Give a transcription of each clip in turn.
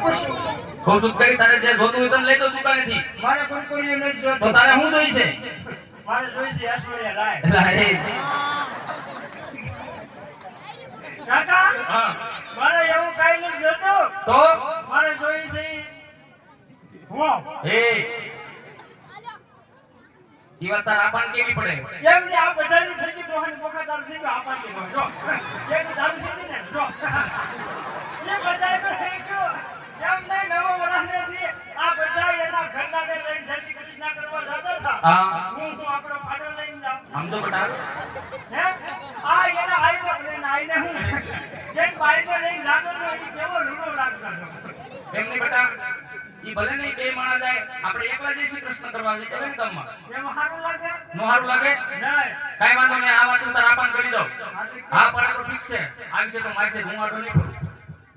પૂછું ખોસુદ કરી તારે જે જોતું હોય તને લઈ દો દુકાનેથી. મારે કુરકુરીઓ નથી તો જોતો તારે શું જોઈ છે? મારે જોઈ છે ઐશ્વર્યા રાય લાય. કાકા હા. મારે એવું કઈ નથી જોતું તો મારે જોઈ છે હું એ ઈ વાત તારા આપણને કેવી પડે? એમ ને આ બધાની થઈ ગઈ દોહન પોખા દારૂ થઈ ગયો આપા કે જો એક દારૂ થઈ ગઈ ને જો એ બધાય પર થઈ ગયો એમ નહીં નવો વરસને થી આ બધાય એના ઘરનાને લઈને જય શ્રી કૃષ્ણ કરવા જતા હતા હા. હું તો આપણો ફાડો લઈને જાઉં આમ તો બેટા હે આ એના આઈને હું જેન બાઈને લઈને જાતો તો એ કેવો રૂડો લાગતો હતો એમને બેટા ઈ ભલે નહીં બે માણા જાય આપણે એકલા જઈ શ્રી કૃષ્ણ કરવા લઈ જવે ને ગામમાં. એમ સારું લાગે નો હારું લાગે? નહીં કાઈ વાંધો નહીં, આ વાત હું તારા આપણને કરી દઉં. હા પડે તો ઠીક છે, આવી છે તો માર છે, હું આટો નહીં કરું.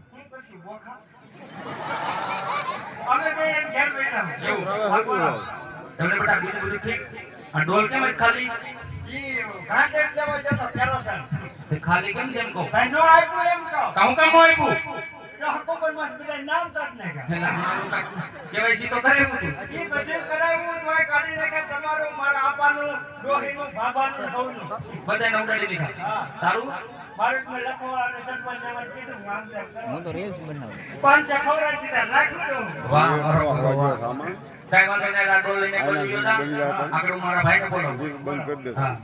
શું કરશું બોખા અમે બે એમ ઘેર બેઠા એવું? બોલો તમને બેટા બીજું બધું ઠીક? આ ડોલ કેમ જ ખાલી? ઈ ઘાટે જવા જતો પેલો સર તે ખાલી કેમ છે એમ કહો? ભાઈ નો આપ્યું એમ કહો કામ કામ આપ્યું? તો હકોકર માં બધા નામ તક નાખ્યા કેવાયસી તો કરે એવું હતું. ઈ બધું કરાવ્યું તોય કાઢી નાખ્યા તમારું મારા આપાનું ડોહીનું ભાભાનું સૌનું બધાને ઉડાડી દીધા. હા. તારું? ભારતમાં લખવા અને સરપંચ ને મને કીધું હું આમ તેમ કરો. હું તો રીલ્સ બનાવું. 500 ખવડાવી દીધા રાખી દઉં વાહ, બરોબર. કાંઈ વાંધો નહીં, આ ડોલ લઈને કોઈ ગયો તા? આગળ હું મારા ભાઈને બોલાવું. બંધ કરી દે. હા.